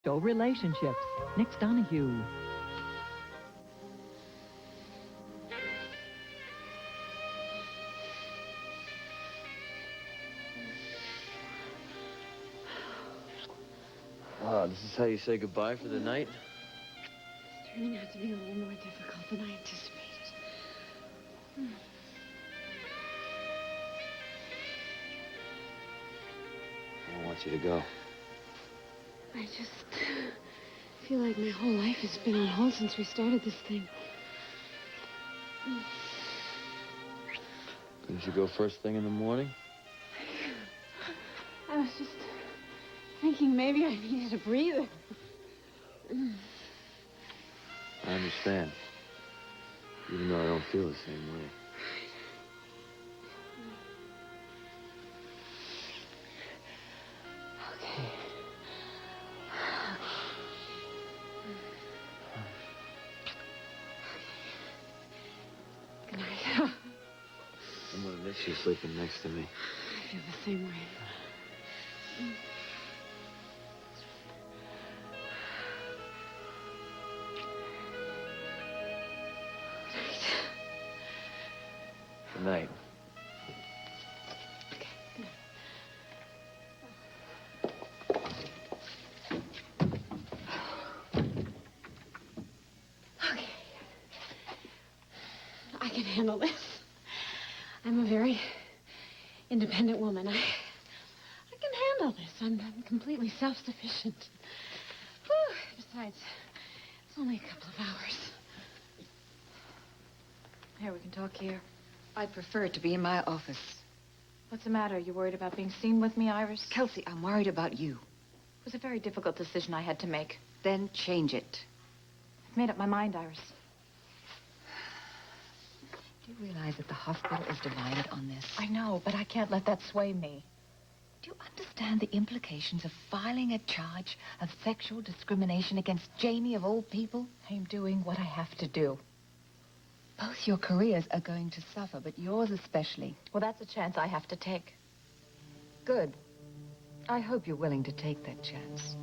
Show relationships. Nick Donahue. Oh, this is how you say goodbye for the night? It's turning out to be a little more difficult than I anticipated. I don't want you to go. I just feel like my whole life has been on hold since we started this thing. Couldn't you go first thing in the morning? I was just thinking maybe I needed a breather. I understand. Even though I don't feel the same way. Okay. Good night. I'm gonna miss you sleeping next to me. I feel the same way. Good night. Okay, good night. Okay. I can handle this. I'm a very independent woman. I can handle this. I'm completely self-sufficient. Whew. Besides, it's only a couple of hours. Here, we can talk here. I'd prefer it to be in my office. What's the matter? You worried about being seen with me, Iris? Kelsey, I'm worried about you. It was a very difficult decision I had to make. Then change it. I've made up my mind, Iris. Do you realize that the hospital is divided on this? I know, but I can't let that sway me. Do you understand the implications of filing a charge of sexual discrimination against Jamie of all people? I'm doing what I have to do. Both your careers are going to suffer, but yours especially. Well, that's a chance I have to take. Good. I hope you're willing to take that chance.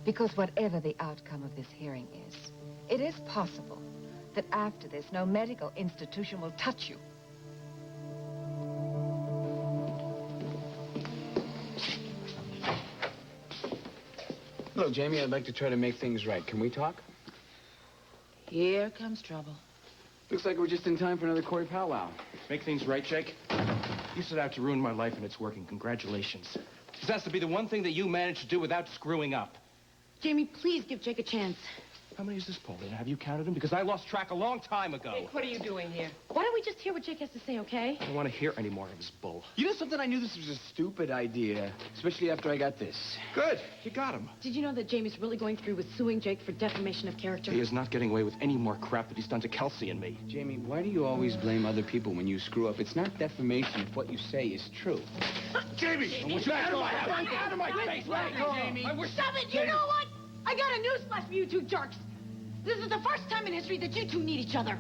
Because whatever the outcome of this hearing is, it is possible that after this, no medical institution will touch you. Hello, Jamie. I'd like to try to make things right. Can we talk? Here comes trouble. Looks like we're just in time for another Corey powwow. Make things right, Jake? You set out to ruin my life, and it's working. Congratulations. This has to be the one thing that you managed to do without screwing up. Jamie, please give Jake a chance. How many is this, Paulina? Have you counted them? Because I lost track a long time ago. Jake, what are you doing here? Why don't we just hear what Jake has to say, okay? I don't want to hear any more of his bull. You know something? I knew this was a stupid idea, especially after I got this. Good. You got him. Did you know that Jamie's really going through with suing Jake for defamation of character? He is not getting away with any more crap that he's done to Kelsey and me. Jamie, why do you always blame other people when you screw up? It's not defamation if what you say is true. Jamie! Out of my house! Out of my face! Jamie! Stop it! You know what? I got a newsflash for you two jerks. This is the first time in history that you two need each other.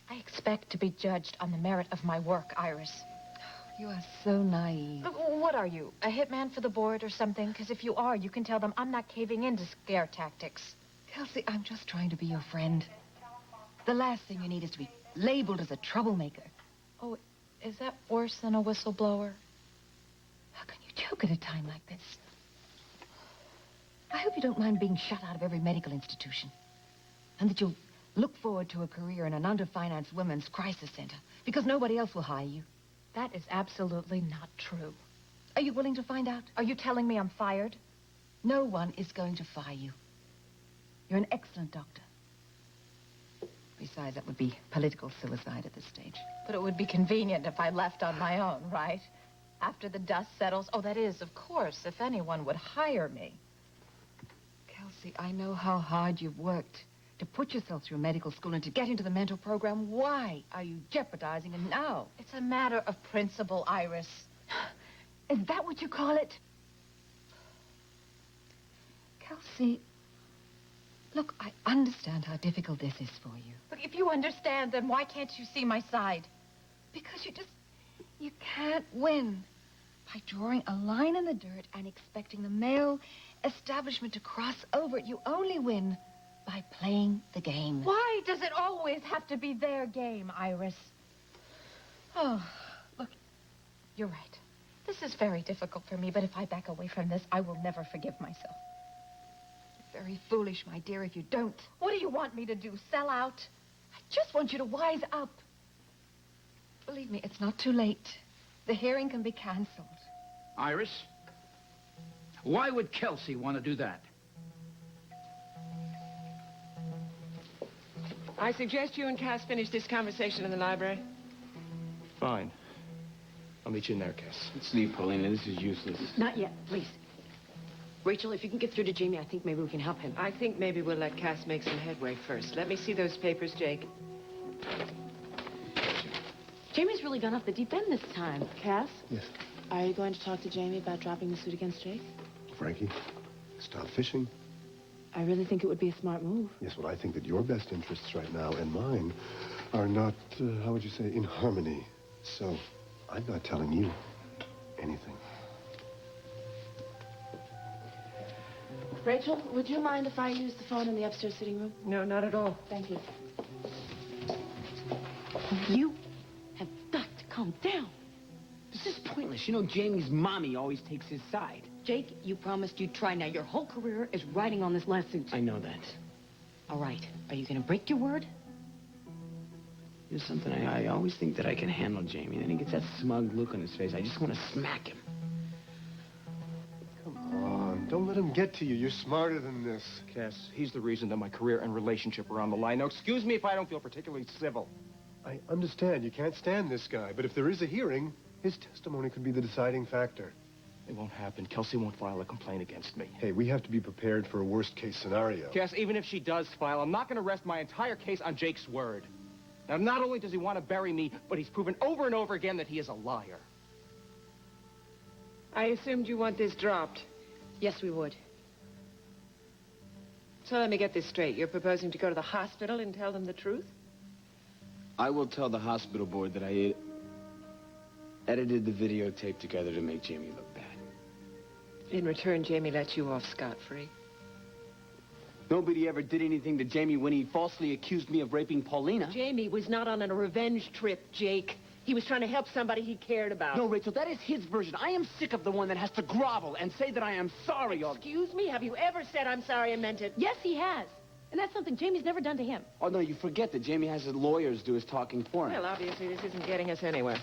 I expect to be judged on the merit of my work, Iris. You are so naive. What are you, a hitman for the board or something? Because if you are, you can tell them I'm not caving in to scare tactics. Kelsey, I'm just trying to be your friend. The last thing you need is to be labeled as a troublemaker. Oh, is that worse than a whistleblower? How can you joke at a time like this? I hope you don't mind being shut out of every medical institution. And that you'll look forward to a career in an underfinanced women's crisis center. Because nobody else will hire you. That is absolutely not true. Are you willing to find out? Are you telling me I'm fired? No one is going to fire you. You're an excellent doctor. But Besides, that would be political suicide at this stage. But it would be convenient if I left on my own, right? After the dust settles. Oh, that is, of course, if anyone would hire me. Kelsey, I know how hard you've worked to put yourself through medical school and to get into the mental program. Why are you jeopardizing it now? It's a matter of principle, Iris. Is that what you call it? Kelsey, look, I understand how difficult this is for you. Look, if you understand, then why can't you see my side? Because you can't win by drawing a line in the dirt and expecting the male establishment to cross over it. You only win by playing the game. Why does it always have to be their game, Iris? Oh, look, you're right. This is very difficult for me, but if I back away from this, I will never forgive myself. Very foolish, my dear, if you don't. What do you want me to do, sell out? I just want you to wise up. Believe me, it's not too late. The hearing can be canceled. Iris, why would Kelsey want to do that? I suggest you and Cass finish this conversation in the library. Fine. I'll meet you in there, Cass. Let's leave, Paulina. This is useless. Not yet, please. Rachel, if you can get through to Jamie, I think maybe we can help him. I think maybe we'll let Cass make some headway first. Let me see those papers, Jake. Jamie's really gone off the deep end this time. Cass? Yes. Are you going to talk to Jamie about dropping the suit against Jake? Frankie, stop fishing. I really think it would be a smart move. Yes, well, I think that your best interests right now and mine are not, how would you say, in harmony. So, I'm not telling you anything. Rachel, would you mind if I use the phone in the upstairs sitting room? No, not at all. Thank you. You have got to calm down. This is pointless. You know, Jamie's mommy always takes his side. Jake, you promised you'd try. Now your whole career is riding on this lawsuit. I know that. All right. Are you going to break your word? You know something? I always think that I can handle Jamie. Then he gets that smug look on his face. I just want to smack him. Come on, don't let him get to you. You're smarter than this. Cass, he's the reason that my career and relationship are on the line. Now, excuse me if I don't feel particularly civil. I understand you can't stand this guy, but if there is a hearing, his testimony could be the deciding factor. It won't happen. Kelsey won't file a complaint against me. Hey, we have to be prepared for a worst-case scenario. Cass, even if she does file, I'm not going to rest my entire case on Jake's word. Now, not only does he want to bury me, but he's proven over and over again that he is a liar. I assumed you want this dropped. Yes, we would. So let me get this straight. You're proposing to go to the hospital and tell them the truth? I will tell the hospital board that I edited the videotape together to make Jamie look bad. In return, Jamie lets you off scot-free. Nobody ever did anything to Jamie when he falsely accused me of raping Paulina. Jamie was not on a revenge trip, Jake. He was trying to help somebody he cared about. No, Rachel, that is his version. I am sick of the one that has to grovel and say that I am sorry. Excuse me? Have you ever said I'm sorry and meant it? Yes, he has. And that's something Jamie's never done to him. Oh, no, you forget that Jamie has his lawyers do his talking for him. Well, obviously, this isn't getting us anywhere.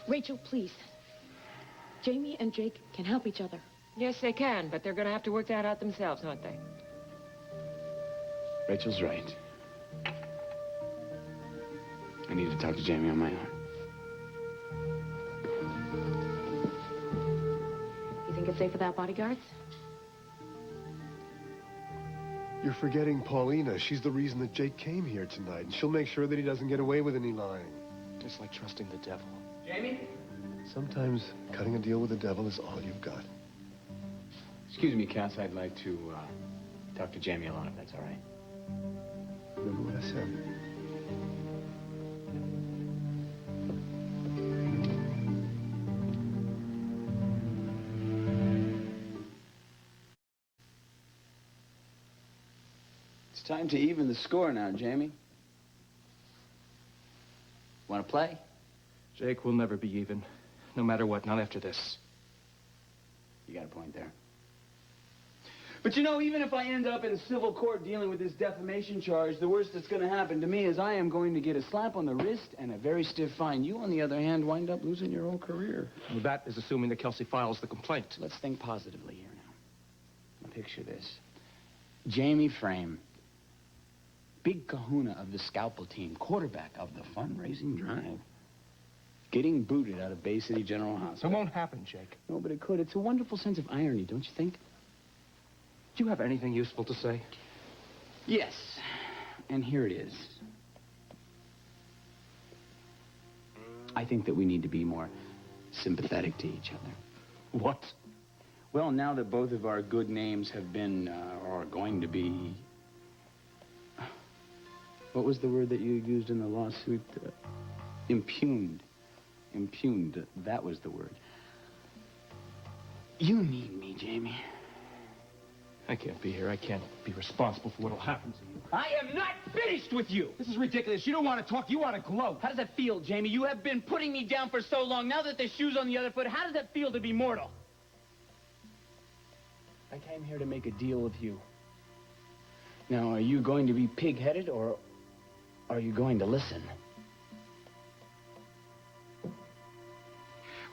Rachel, please. Jamie and Jake can help each other. Yes, they can, but they're going to have to work that out themselves, aren't they? Rachel's right. I need to talk to Jamie on my own. You think it's safe without bodyguards? You're forgetting Paulina. She's the reason that Jake came here tonight, and she'll make sure that he doesn't get away with any lying. It's like trusting the devil. Jamie? Sometimes cutting a deal with the devil is all you've got. Excuse me, Cass. I'd like to talk to Jamie alone, if that's all right. Remember what I said? It's time to even the score now, Jamie. Want to play? Jake will never be even. No matter what, not after this. You got a point there. But you know, even if I end up in civil court dealing with this defamation charge, the worst that's going to happen to me is I am going to get a slap on the wrist and a very stiff fine. You, on the other hand, wind up losing your whole career. Well, that is assuming that Kelsey files the complaint. Let's think positively here now. Now picture this. Jamie Frame big kahuna of the scalpel team, quarterback of the fundraising drive, getting booted out of Bay City General It Hospital. won't happen, Jake. No, but it could. It's a wonderful sense of irony, don't you think? Do you have anything useful to say? Yes, and here it is. I think that we need to be more sympathetic to each other. What? Well, now that both of our good names have been, or are going to be... What was the word that you used in the lawsuit? Impugned. Impugned, that was the word. You need me, Jamie. I can't be here. I can't be responsible for what'll happen to you. I am not finished with you! This is ridiculous. You don't want to talk, you want to gloat. How does that feel, Jamie? You have been putting me down for so long. Now that the shoe's on the other foot, how does that feel to be mortal? I came here to make a deal with you. Now, are you going to be pig-headed, or are you going to listen?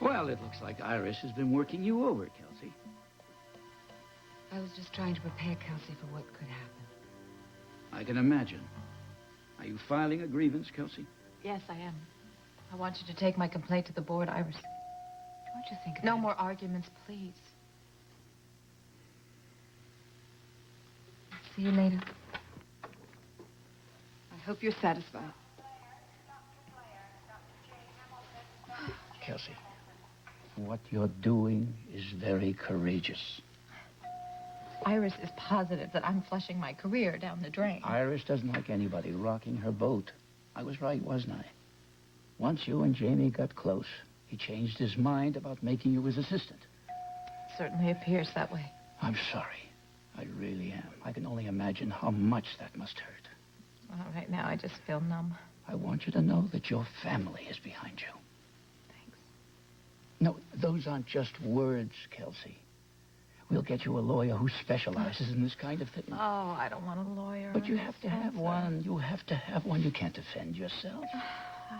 Well, it looks like Iris has been working you over, Kelsey. I was just trying to prepare Kelsey for what could happen. I can imagine. Are you filing a grievance, Kelsey? Yes, I am. I want you to take my complaint to the board, Iris. What'd you think of No it? more arguments, please. See you later. I hope you're satisfied. Kelsey, what you're doing is very courageous. Iris is positive that I'm flushing my career down the drain. Iris doesn't like anybody rocking her boat. I was right, wasn't I? Once you and Jamie got close, he changed his mind about making you his assistant. Certainly appears that way. I'm sorry. I really am. I can only imagine how much that must hurt. Well, right now I just feel numb. I want you to know that your family is behind you. Thanks. No, those aren't just words, Kelsey. We'll get you a lawyer who specializes in this kind of thing. Oh, I don't want a lawyer. But you have to have one. You have to have one. You can't defend yourself.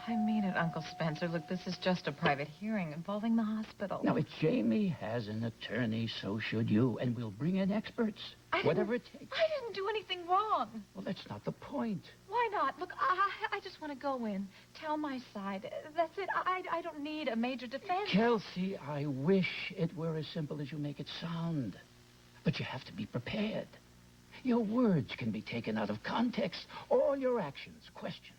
I mean it, Uncle Spencer. Look, this is just a private hearing involving the hospital. Now, if Jamie has an attorney, so should you. And we'll bring in experts. Whatever it takes. I didn't do anything wrong. Well, that's not the point. Why not? Look, I just want to go in, tell my side. That's it. I don't need a major defense. Kelsey, I wish it were as simple as you make it sound. But you have to be prepared. Your words can be taken out of context. All your actions questioned.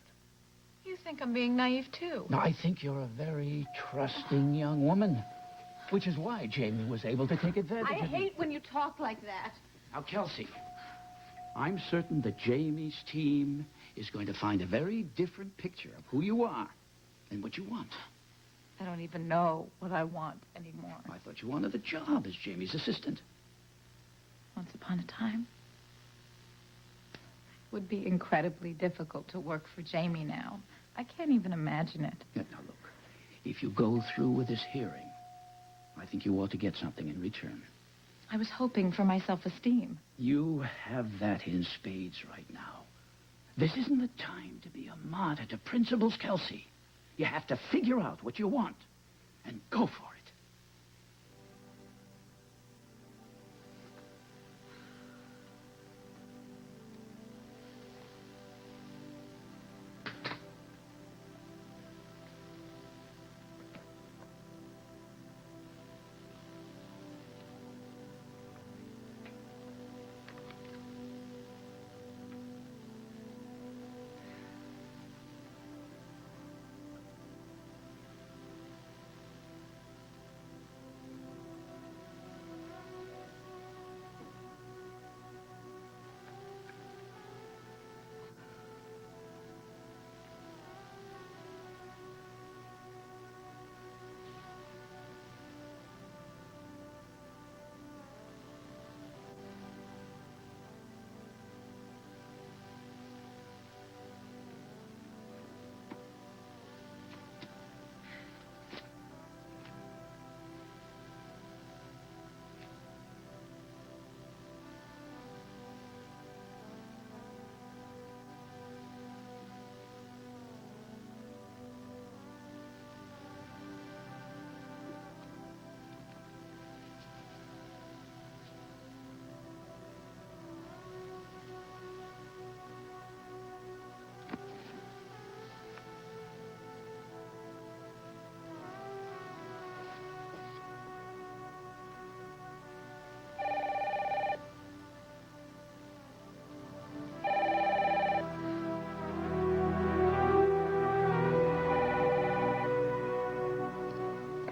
You think I'm being naive, too. Now, I think you're a very trusting young woman, which is why Jamie was able to take advantage I of you. hate when you talk like that. Now, Kelsey, I'm certain that Jamie's team is going to find a very different picture of who you are and what you want. I don't even know what I want anymore. I thought you wanted the job as Jamie's assistant. Once upon a time. It would be incredibly difficult to work for Jamie now. I can't even imagine it. Now, look, if you go through with this hearing, I think you ought to get something in return. I was hoping for my self-esteem. You have that in spades right now. This isn't the time to be a martyr to principles, Kelsey. You have to figure out what you want and go for it.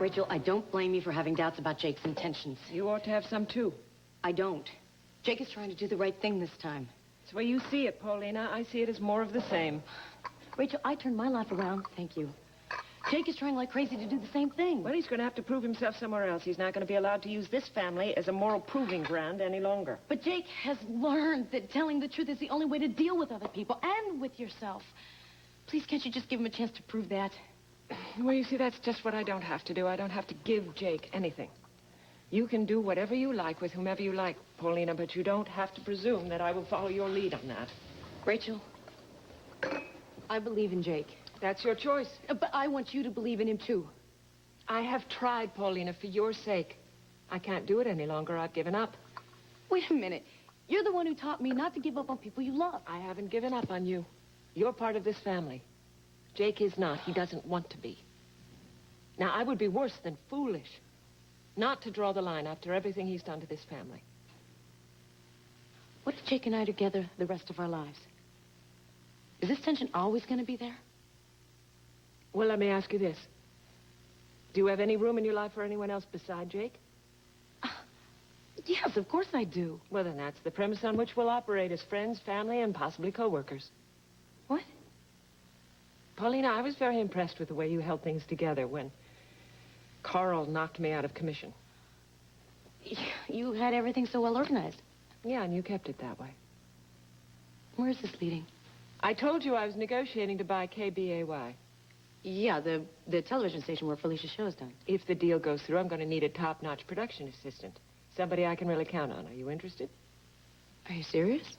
Rachel, I don't blame you for having doubts about Jake's intentions. You ought to have some, too. I don't. Jake is trying to do the right thing this time. It's the way you see it, Paulina. I see it as more of the same. Rachel, I turned my life around. Thank you. Jake is trying like crazy to do the same thing. Well, he's going to have to prove himself somewhere else. He's not going to be allowed to use this family as a moral proving ground any longer. But Jake has learned that telling the truth is the only way to deal with other people and with yourself. Please, can't you just give him a chance to prove that? Well, you see, that's just what I don't have to do. I don't have to give Jake anything. You can do whatever you like with whomever you like, Paulina, but you don't have to presume that I will follow your lead on that. Rachel, I believe in Jake. That's your choice. But I want you to believe in him, too. I have tried, Paulina, for your sake. I can't do it any longer. I've given up. Wait a minute. You're the one who taught me not to give up on people you love. I haven't given up on you. You're part of this family. Jake is not. He doesn't want to be. Now, I would be worse than foolish not to draw the line after everything he's done to this family. What if Jake and I are together the rest of our lives? Is this tension always going to be there? Well, let me ask you this. Do you have any room in your life for anyone else beside Jake? Yes, of course I do. Well, then that's the premise on which we'll operate as friends, family, and possibly co-workers. What? Paulina, I was very impressed with the way you held things together when Carl knocked me out of commission. You had everything so well organized. Yeah, and you kept it that way. Where is this leading? I told you I was negotiating to buy KBAY. Yeah, the television station where Felicia's show is done. If the deal goes through, I'm going to need a top-notch production assistant. Somebody I can really count on. Are you interested? Are you serious?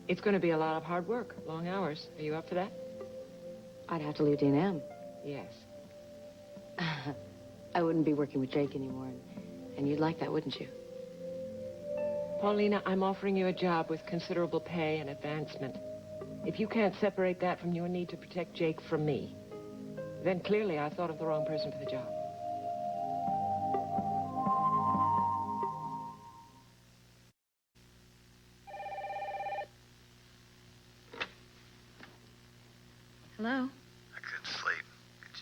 It's going to be a lot of hard work, long hours. Are you up for that? I'd have to leave D&M. Yes. I wouldn't be working with Jake anymore, and you'd like that, wouldn't you? Paulina, I'm offering you a job with considerable pay and advancement. If you can't separate that from your need to protect Jake from me, then clearly I thought of the wrong person for the job. Hello? I couldn't sleep. Could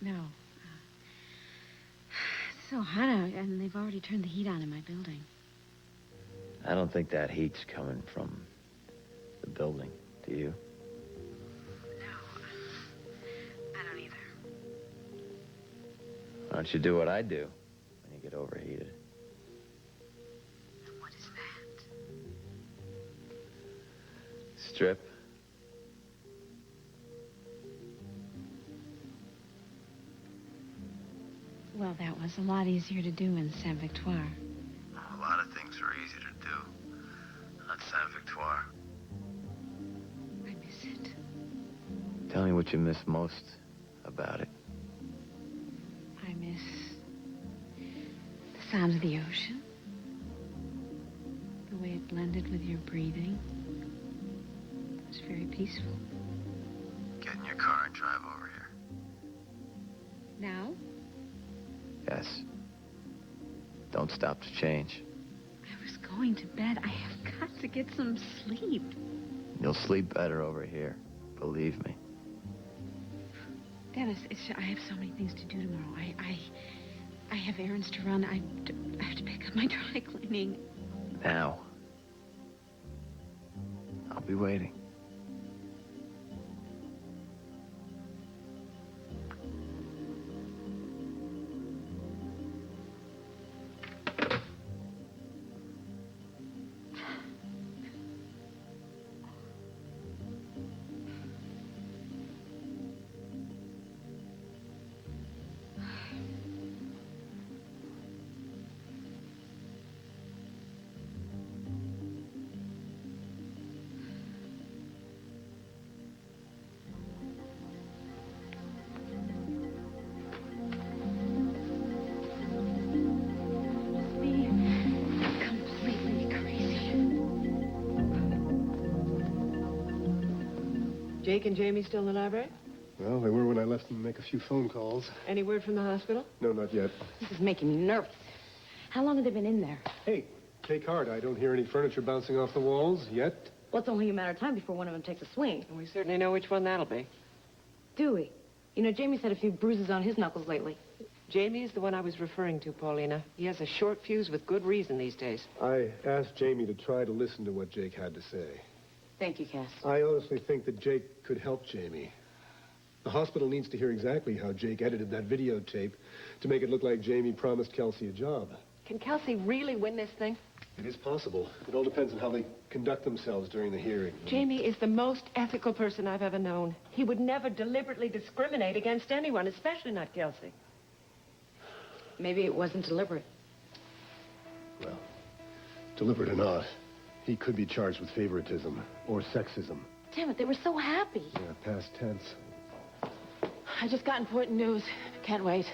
you? No. It's so hot out, and they've already turned the heat on in my building. I don't think that heat's coming from the building. Do you? I don't either. Why don't you do what I do when you get overheated? What is that? Strip. Well, that was a lot easier to do in Saint Victoire. A lot of things are easy to do. Not Saint Victoire. I miss it. Tell me what you miss most about it. I miss the sound of the ocean. The way it blended with your breathing. It was very peaceful. Get in your car and drive over here. Now? Yes. Don't stop to change. I was going to bed. I have got to get some sleep. You'll sleep better over here. Believe me. Dennis, I have so many things to do tomorrow. I have errands to run. I have to pick up my dry cleaning. Now. I'll be waiting. Jake and Jamie still in the library? Well, they were when I left them to make a few phone calls. Any word from the hospital? No, not yet. This is making me nervous. How long have they been in there? Hey, take heart. I don't hear any furniture bouncing off the walls yet. Well, it's only a matter of time before one of them takes a swing. We certainly know which one that'll be. Do we? You know, Jamie's had a few bruises on his knuckles lately. Jamie is the one I was referring to, Paulina. He has a short fuse with good reason these days. I asked Jamie to try to listen to what Jake had to say. Thank you, Cass. I honestly think that Jake could help Jamie. The hospital needs to hear exactly how Jake edited that videotape to make it look like Jamie promised Kelsey a job. Can Kelsey really win this thing? It is possible. It all depends on how they conduct themselves during the hearing. Jamie is the most ethical person I've ever known. He would never deliberately discriminate against anyone, especially not Kelsey. Maybe it wasn't deliberate. Well, deliberate or not, he could be charged with favoritism or sexism. Damn it, they were so happy. Yeah, past tense. I just got important news. Can't wait.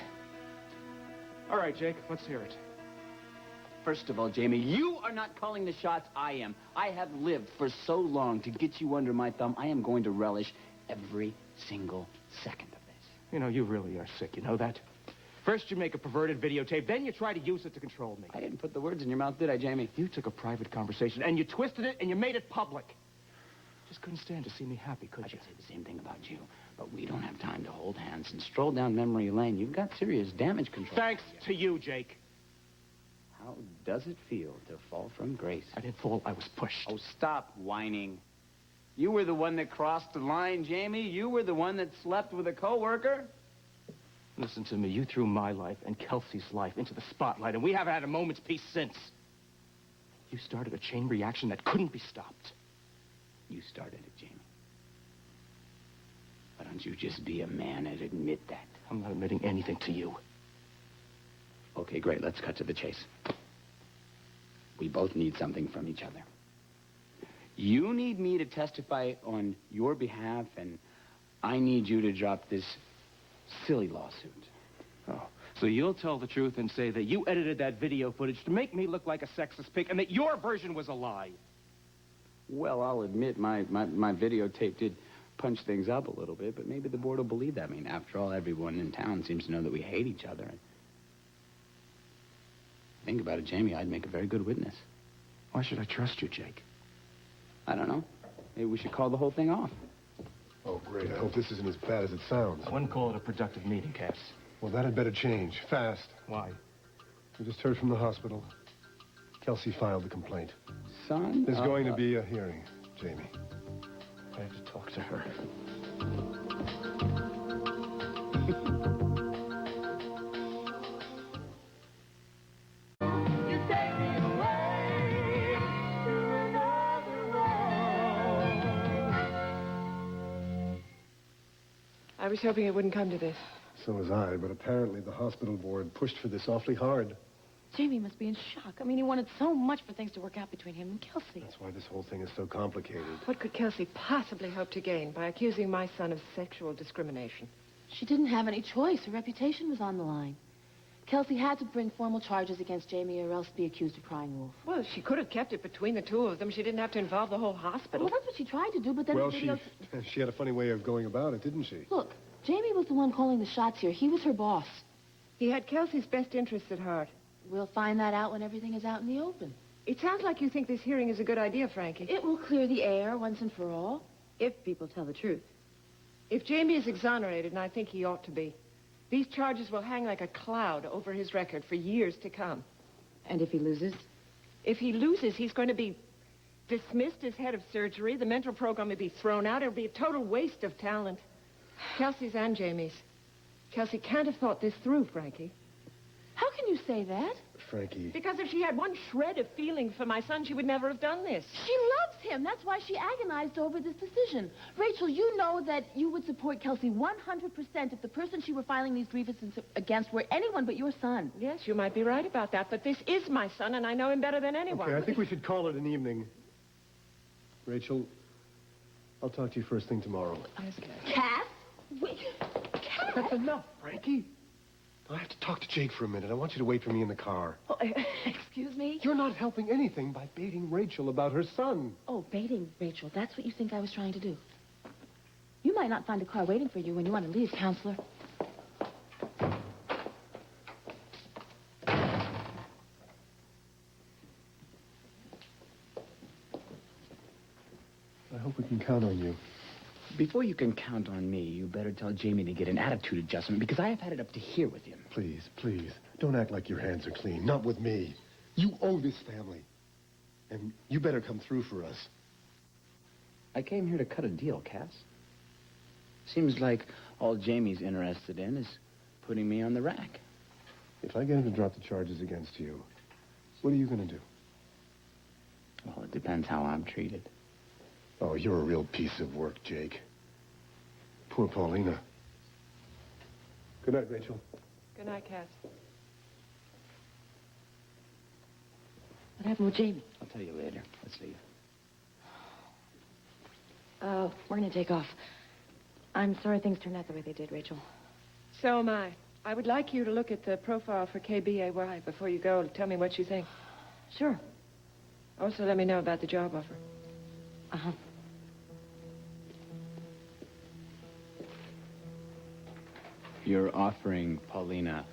All right, Jake, let's hear it. First of all, Jamie, you are not calling the shots. I am. I have lived for so long to get you under my thumb. I am going to relish every single second of this. You know, you really are sick. You know that? First you make a perverted videotape, then you try to use it to control me. I didn't put the words in your mouth, did I, Jamie? You took a private conversation, and you twisted it, and you made it public. Just couldn't stand to see me happy, could you? I could say the same thing about you, but we don't have time to hold hands and stroll down memory lane. You've got serious damage control. Thanks to you, Jake. How does it feel to fall from grace? I didn't fall, I was pushed. Oh, stop whining. You were the one that crossed the line, Jamie. You were the one that slept with a coworker. Listen to me. You threw my life and Kelsey's life into the spotlight, and we haven't had a moment's peace since. You started a chain reaction that couldn't be stopped. You started it, Jamie. Why don't you just be a man and admit that? I'm not admitting anything to you. Okay, great. Let's cut to the chase. We both need something from each other. You need me to testify on your behalf, and I need you to drop this silly lawsuit. Oh, so you'll tell the truth and say that you edited that video footage to make me look like a sexist pig and that your version was a lie. Well, I'll admit my videotape did punch things up a little bit, but maybe the board will believe that. I mean, after all, everyone in town seems to know that we hate each other. Think about it, Jamie. I'd make a very good witness. Why should I trust you, Jake? I don't know. Maybe we should call the whole thing off. Oh, great. I hope this isn't as bad as it sounds. I wouldn't call it a productive meeting, Cass. Well, that had better change. Fast. Why? We just heard from the hospital. Kelsey filed the complaint. Son? There's going to be a hearing, Jamie. I have to talk to her. I was hoping it wouldn't come to this. So was I, but apparently the hospital board pushed for this awfully hard. Jamie must be in shock. I mean, he wanted so much for things to work out between him and Kelsey. That's why this whole thing is so complicated. What could Kelsey possibly hope to gain by accusing my son of sexual discrimination? She didn't have any choice. Her reputation was on the line. Kelsey had to bring formal charges against Jamie or else be accused of crying wolf. Well, she could have kept it between the two of them. She didn't have to involve the whole hospital. Well, that's what she tried to do, but then Well, the video... she had a funny way of going about it, didn't she? Look, Jamie was the one calling the shots here. He was her boss. He had Kelsey's best interests at heart. We'll find that out when everything is out in the open. It sounds like you think this hearing is a good idea, Frankie. It will clear the air once and for all, if people tell the truth. If Jamie is exonerated, and I think he ought to be, these charges will hang like a cloud over his record for years to come. And if he loses? If he loses, he's going to be dismissed as head of surgery. The mental program will be thrown out. It'll be a total waste of talent. Kelsey's and Jamie's. Kelsey can't have thought this through, Frankie. How can you say that? Frankie. Because if she had one shred of feeling for my son, she would never have done this. She loves him. That's why she agonized over this decision. Rachel, you know that you would support Kelsey 100% if the person she were filing these grievances against were anyone but your son. Yes, you might be right about that, but this is my son, and I know him better than anyone. Okay, I think we should call it an evening. Rachel, I'll talk to you first thing tomorrow. Yes, Cass. Cass? Cass? That's enough, Frankie. I have to talk to Jake for a minute. I want you to wait for me in the car. Oh, excuse me? You're not helping anything by baiting Rachel about her son. Oh, baiting Rachel. That's what you think I was trying to do. You might not find a car waiting for you when you want to leave, counselor. I hope we can count on you. Before you can count on me, you better tell Jamie to get an attitude adjustment because I have had it up to here with him. Please, please, don't act like your hands are clean. Not with me. You owe this family. And you better come through for us. I came here to cut a deal, Cass. Seems like all Jamie's interested in is putting me on the rack. If I get him to drop the charges against you, what are you going to do? Well, it depends how I'm treated. Oh, you're a real piece of work, Jake. Poor Paulina. Good night, Rachel. Good night, Cass. What happened with Jamie? I'll tell you later. Let's see. We're going to take off. I'm sorry things turned out the way they did, Rachel. So am I. I would like you to look at the profile for KBAY before you go. Tell me what you think. Sure. Also, let me know about the job offer. Uh-huh. You're offering Paulina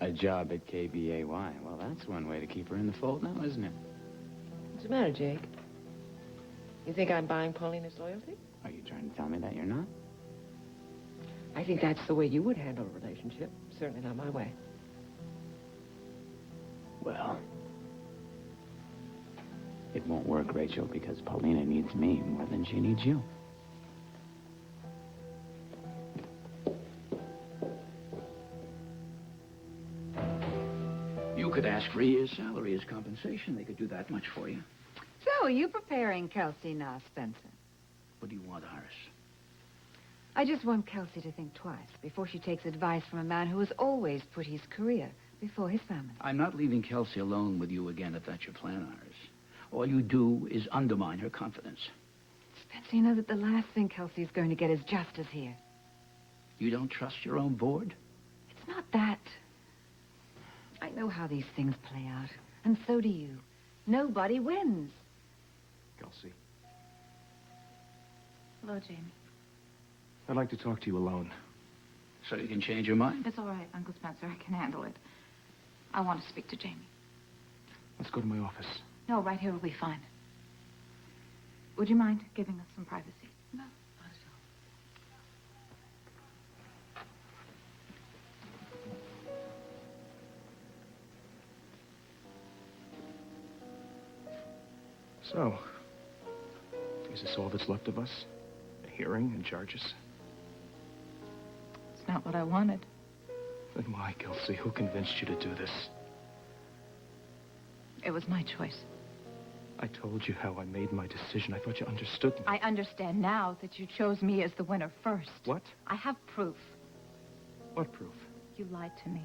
a job at KBAY. Well, that's one way to keep her in the fold now, isn't it? What's the matter, Jake? You think I'm buying Paulina's loyalty? Are you trying to tell me that you're not? I think that's the way you would handle a relationship. Certainly not my way. Well, it won't work, Rachel, because Paulina needs me more than she needs you. You could ask for a year's salary as compensation. They could do that much for you. So, are you preparing Kelsey now, Spencer? What do you want, Iris? I just want Kelsey to think twice before she takes advice from a man who has always put his career before his family. I'm not leaving Kelsey alone with you again if that's your plan, Iris. All you do is undermine her confidence. Spencer, you know that the last thing Kelsey is going to get is justice here. You don't trust your own board? It's not that. I know how these things play out, and so do you. Nobody wins. Kelsey, Hello, Jamie. I'd like to talk to you alone. So you can change your mind? It's all right, Uncle Spencer. I can handle it. I want to speak to Jamie. Let's go to my office. No, right here will be fine. Would you mind giving us some privacy? No. So, is this all that's left of us? A hearing and charges? It's not what I wanted. Then why, Kelsey? Who convinced you to do this? It was my choice. I told you how I made my decision. I thought you understood me. I understand now that you chose me as the winner first. What? I have proof. What proof? You lied to me.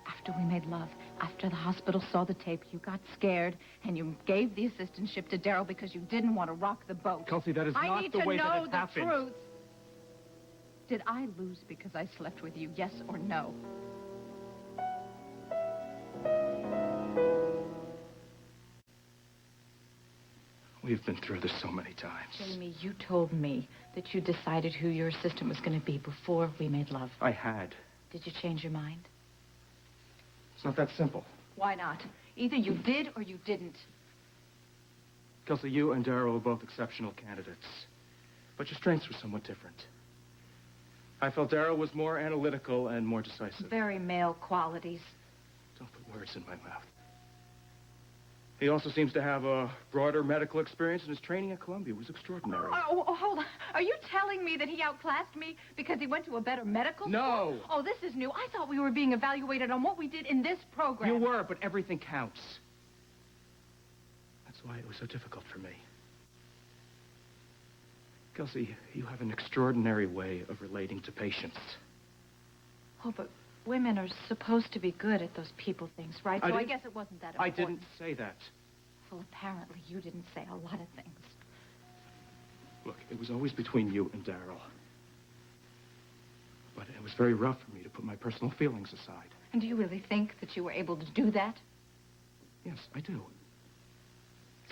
After we made love, after the hospital saw the tape, you got scared, and you gave the assistantship to Daryl because you didn't want to rock the boat. Kelsey, that is not the way that it happened. I need to know the truth. Did I lose because I slept with you, yes or no? We've been through this so many times. Jamie, you told me that you decided who your assistant was going to be before we made love. I had. Did you change your mind? It's not that simple. Why not? Either you did or you didn't. Kelsey, you and Daryl are both exceptional candidates. But your strengths were somewhat different. I felt Daryl was more analytical and more decisive. Very male qualities. Don't put words in my mouth. He also seems to have a broader medical experience, and his training at Columbia was extraordinary. Oh, hold on. Are you telling me that he outclassed me because he went to a better medical school? No. Oh, this is new. I thought we were being evaluated on what we did in this program. You were, but everything counts. That's why it was so difficult for me. Kelsey, you have an extraordinary way of relating to patients. Oh, but women are supposed to be good at those people things, right? So I guess it wasn't that I important. didn't say that. Well, apparently you didn't say a lot of things. Look, it was always between you and Daryl. But it was very rough for me to put my personal feelings aside. And do you really think that you were able to do that? Yes, I do.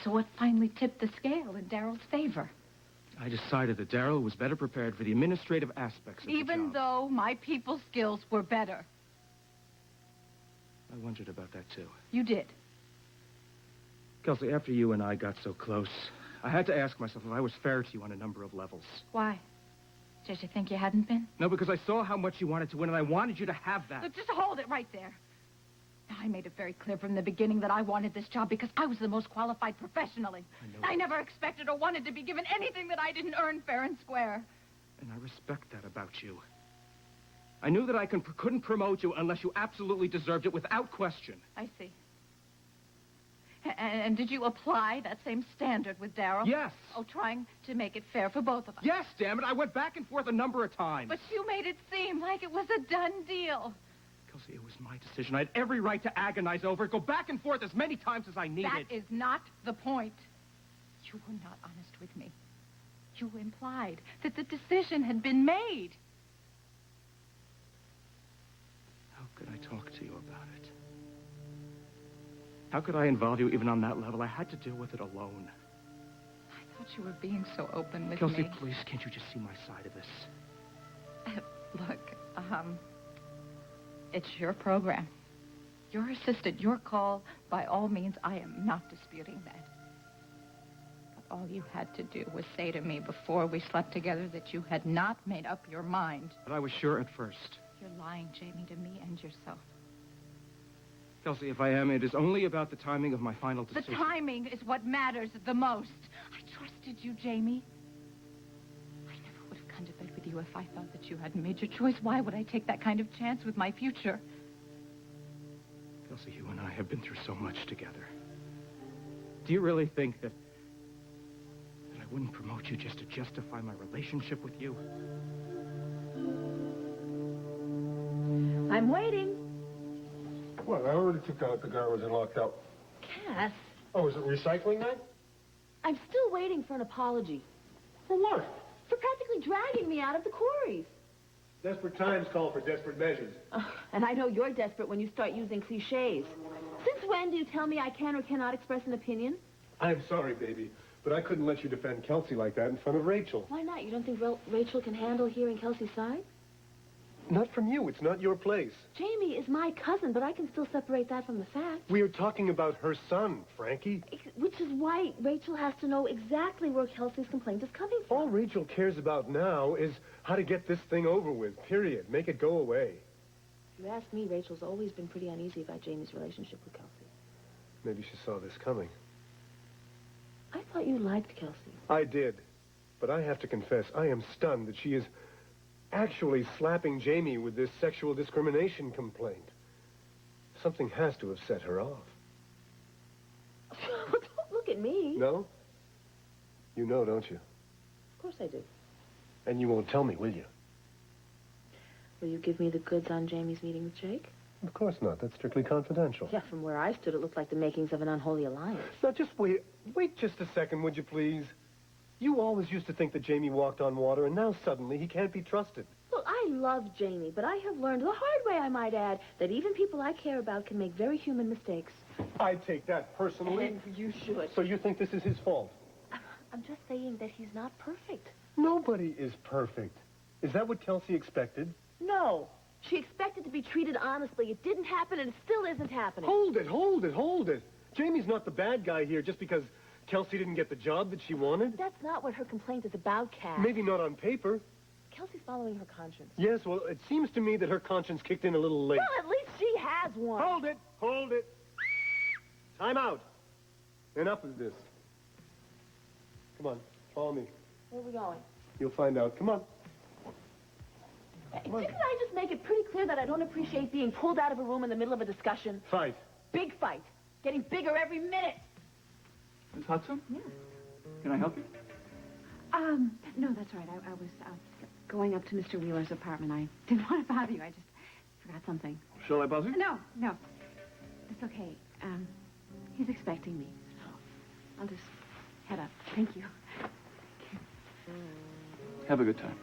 So what finally tipped the scale in Daryl's favor? I decided that Daryl was better prepared for the administrative aspects of the Even job. though my people skills were better. I wondered about that, too. You did. Kelsey, after you and I got so close, I had to ask myself if I was fair to you on a number of levels. Why? Did you think you hadn't been? No, because I saw how much you wanted to win, and I wanted you to have that. Look, just hold it right there. I made it very clear from the beginning that I wanted this job because I was the most qualified professionally. I never expected or wanted to be given anything that I didn't earn fair and square. And I respect that about you. I knew that I couldn't promote you unless you absolutely deserved it without question. I see. And did you apply that same standard with Darryl? Yes. Oh, trying to make it fair for both of us. Yes, damn it. I went back and forth a number of times. But you made it seem like it was a done deal. Kelsey, it was my decision. I had every right to agonize over it, go back and forth as many times as I needed. That is not the point. You were not honest with me. You implied that the decision had been made. How could I talk to you about it? How could I involve you even on that level? I had to deal with it alone. I thought you were being so open with Kelsey, me. please, can't you just see my side of this? Look, it's your program. Your assistant, your call. By all means, I am not disputing that. But all you had to do was say to me before we slept together that you had not made up your mind. But I was sure at first. You're lying, Jamie, to me and yourself. Kelsey, if I am, it is only about the timing of my final decision. The timing is what matters the most. I trusted you, Jamie. I never would have gone to bed with you if I thought that you hadn't made your choice. Why would I take that kind of chance with my future? Kelsey, you and I have been through so much together. Do you really think that I wouldn't promote you just to justify my relationship with you? I'm waiting. Well, I already took out the garbage and locked out. Cass, Oh, is it recycling night? I'm still waiting for an apology. For what? For practically dragging me out of the quarries. Desperate times call for desperate measures. And I know you're desperate when you start using cliches. Since when do you tell me I can or cannot express an opinion? I'm sorry, baby, but I couldn't let you defend Kelsey like that in front of Rachel. Why not? You don't think Rachel can handle hearing Kelsey's side? Not from you. It's not your place. Jamie is my cousin, but I can still separate that from the fact. We are talking about her son, Frankie. Which is why Rachel has to know exactly where Kelsey's complaint is coming from. All Rachel cares about now is how to get this thing over with, period. Make it go away. If you ask me, Rachel's always been pretty uneasy about Jamie's relationship with Kelsey. Maybe she saw this coming. I thought you liked Kelsey. I did. But I have to confess, I am stunned that she is actually slapping Jamie with this sexual discrimination complaint. Something has to have set her off. Don't look at me. No? You know, don't you? Of course I do. And you won't tell me, will you? Will you give me the goods on Jamie's meeting with Jake? Of course not. That's strictly confidential. Yeah, from where I stood, it looked like the makings of an unholy alliance. Now, just wait just a second, would you please? You always used to think that Jamie walked on water, and now suddenly he can't be trusted. Look, I love Jamie, but I have learned the hard way, I might add, that even people I care about can make very human mistakes. I take that personally. And you should. So you think this is his fault? I'm just saying that he's not perfect. Nobody is perfect. Is that what Kelsey expected? No. She expected to be treated honestly. It didn't happen, and it still isn't happening. Hold it, hold it, hold it. Jamie's not the bad guy here just because Kelsey didn't get the job that she wanted. That's not what her complaint is about, Cass. Maybe not on paper. Kelsey's following her conscience. Yes, well, it seems to me that her conscience kicked in a little late. Well, at least she has one. Hold it, hold it. Time out. Enough of this. Come on, follow me. Where are we going? You'll find out. Come on. Didn't I just make it pretty clear that I don't appreciate being pulled out of a room in the middle of a discussion? Fight. Big fight. Getting bigger every minute. Miss Hudson? Yeah. Can I help you? No, that's right. I was going up to Mr. Wheeler's apartment. I didn't want to bother you. I just forgot something. Shall I buzz you? No. It's okay. He's expecting me. So I'll just head up. Thank you. Have a good time.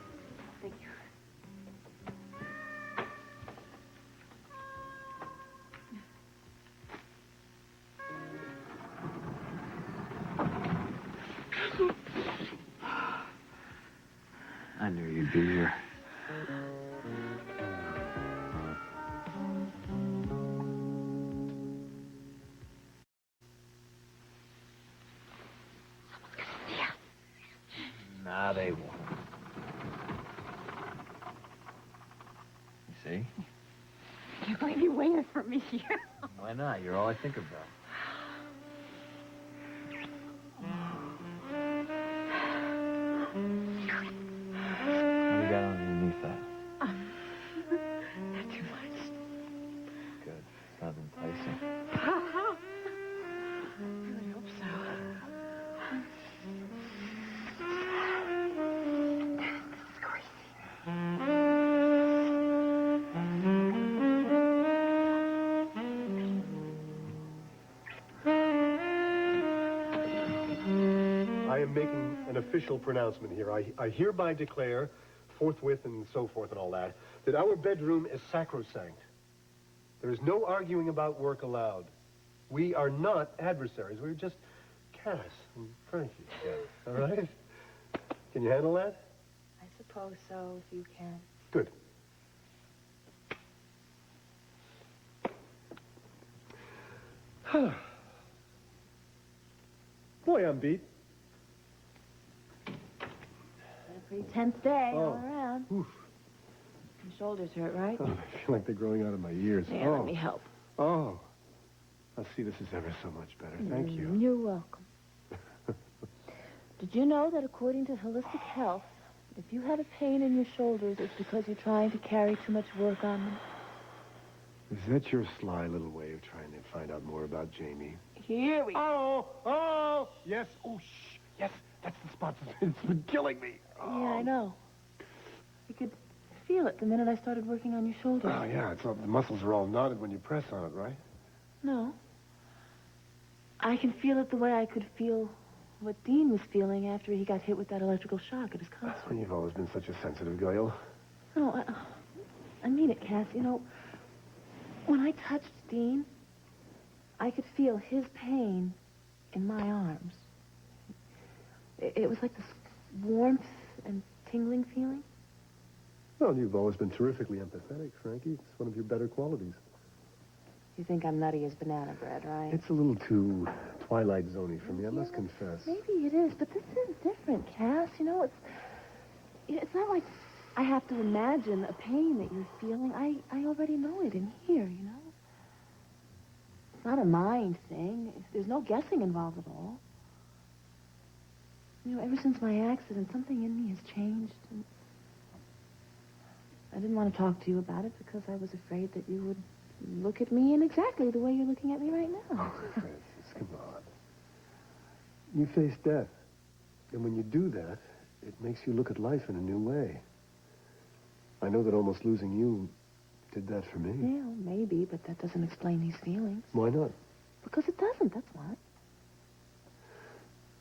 Thank you. I knew you'd be here. how they want. You see? I can't believe you waited for me here. Why not? You're all I think about. What do you got underneath that? Not too much. Good. It's not enticing. I really hope so. This is crazy. I am making an official pronouncement here. I hereby declare, forthwith and so forth and all that our bedroom is sacrosanct. There is no arguing about work allowed. We are not adversaries. We're just Cass and Frankie. All right? Can you handle that? I suppose so, if you can. Good. Boy, I'm beat. Been a pretty tense day all Oh. around. Oof. Your shoulders hurt, right? Oh, I feel like they're growing out of my ears. Yeah, let me help. Oh. I see, this is ever so much better. Thank you. You're welcome. Did you know that according to holistic health, if you have a pain in your shoulders, it's because you're trying to carry too much work on them? Is that your sly little way of trying to find out more about Jamie? Here we go. Oh, yes. Oh, shh. Yes, that's the spot. It's been killing me. Yeah, I know. You could feel it the minute I started working on your shoulders. Oh, yeah, it's all, the muscles are all knotted when you press on it, right? No. I can feel it the way I could feel what Dean was feeling after he got hit with that electrical shock at his concert. Oh, you've always been such a sensitive girl. No, I mean it, Cass. You know, when I touched Dean, I could feel his pain in my arms. It was like this warmth and tingling feeling. Well, you've always been terrifically empathetic, Frankie. It's one of your better qualities. You think I'm nutty as banana bread, right? It's a little too Twilight Zone-y for me, I must confess. Maybe it is, but this is different, Cass. You know, it's not like I have to imagine a pain that you're feeling. I already know it in here, you know? It's not a mind thing. There's no guessing involved at all. You know, ever since my accident, something in me has changed. And I didn't want to talk to you about it because I was afraid that you would look at me in exactly the way you're looking at me right now. Oh, Francis, come on. You face death. And when you do that, it makes you look at life in a new way. I know that almost losing you did that for me. Yeah, maybe, but that doesn't explain these feelings. Why not? Because it doesn't, that's why.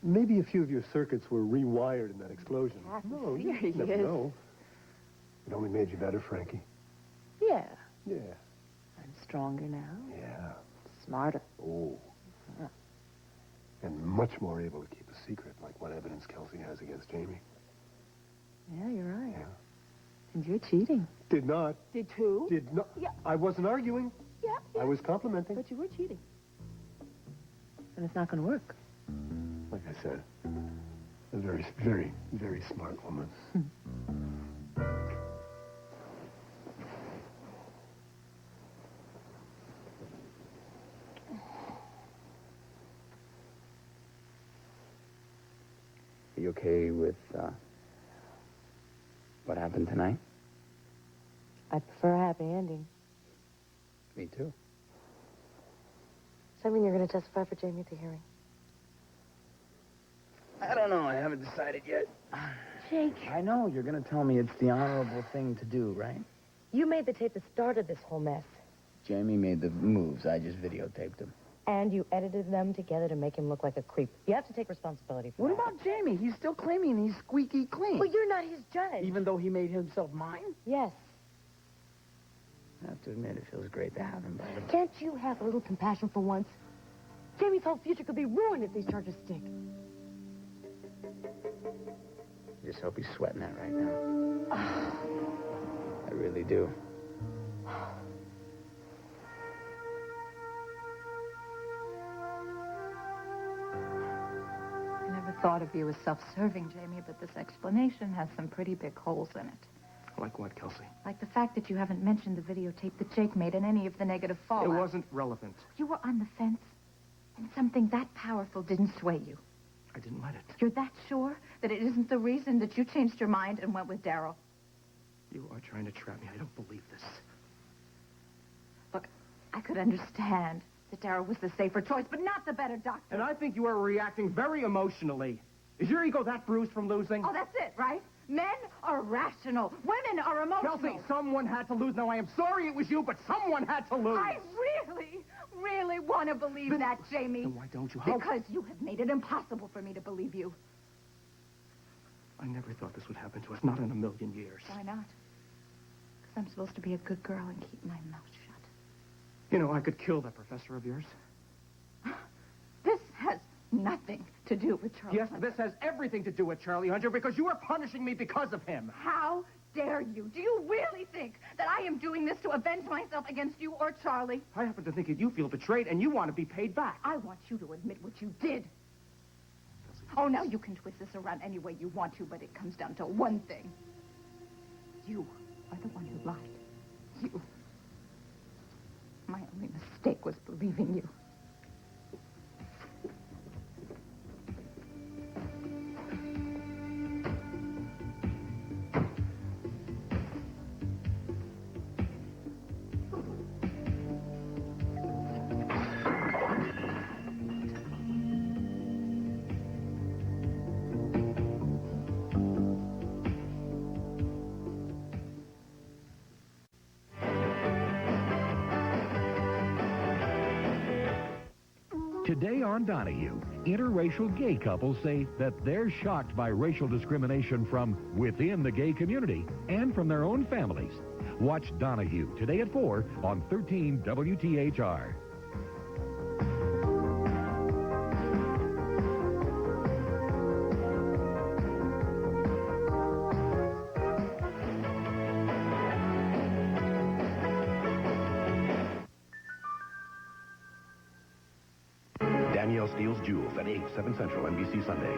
Maybe a few of your circuits were rewired in that explosion. No, you serious. never know. It only made you better, Frankie. Yeah. Yeah. I'm stronger now. Yeah. Smarter. Oh. Yeah. And much more able to keep a secret, like what evidence Kelsey has against Jamie. Yeah, you're right. Yeah. And you're cheating. Did not. Did too? Did not. Yeah. I wasn't arguing. Yeah, yeah. I was complimenting. But you were cheating. And it's not going to work. Like I said, a very, very, very smart woman. Are you okay with, what happened tonight? I prefer a happy ending. Me too. Does that mean you're going to testify for Jamie at the hearing? I don't know. I haven't decided yet. Jake. I know. You're going to tell me it's the honorable thing to do, right? You made the tape that started this whole mess. Jamie made the moves. I just videotaped them. And you edited them together to make him look like a creep. You have to take responsibility for What that. about Jamie? He's still claiming he's squeaky clean. Well, you're not his judge. Even though he made himself mine? Yes. I have to admit, it feels great to have him by the... Can't you have a little compassion for once? Jamie's whole future could be ruined if these charges stick. I just hope he's sweating that right now. I really do. I never thought of you as self-serving, Jamie, but this explanation has some pretty big holes in it. Like what, Kelsey? Like the fact that you haven't mentioned the videotape that Jake made and any of the negative fallout. It wasn't relevant. You were on the fence, and something that powerful didn't sway you. I didn't let it. You're that sure that it isn't the reason that you changed your mind and went with Daryl? You are trying to trap me. I don't believe this. Look, I could understand that Daryl was the safer choice, but not the better doctor. And I think you are reacting very emotionally. Is your ego that bruised from losing? Oh, that's it, right? Men are rational. Women are emotional. Kelsey, someone had to lose. Now, I am sorry it was you, but someone had to lose. I really want to believe that, Jamie. Then why don't you? Because you have made it impossible for me to believe you. I never thought this would happen to us. Not in a million years. Why not? Because I'm supposed to be a good girl and keep my mouth shut. You know, I could kill that professor of yours. This has nothing to do with Charlie Yes, Hunter. this has everything to do with Charlie Hunter because you are punishing me because of him. How dare you? Do you really think that I am doing this to avenge myself against you or Charlie? I happen to think that you feel betrayed and you want to be paid back. I want you to admit what you did. Oh, now you can twist this around any way you want to, but it comes down to one thing. You are the one who lied. You. My only mistake was believing you. Today on Donahue, interracial gay couples say that they're shocked by racial discrimination from within the gay community and from their own families. Watch Donahue today at 4 on 13 WTHR. Danielle Steele's Jewels at 8, 7 Central, NBC Sunday.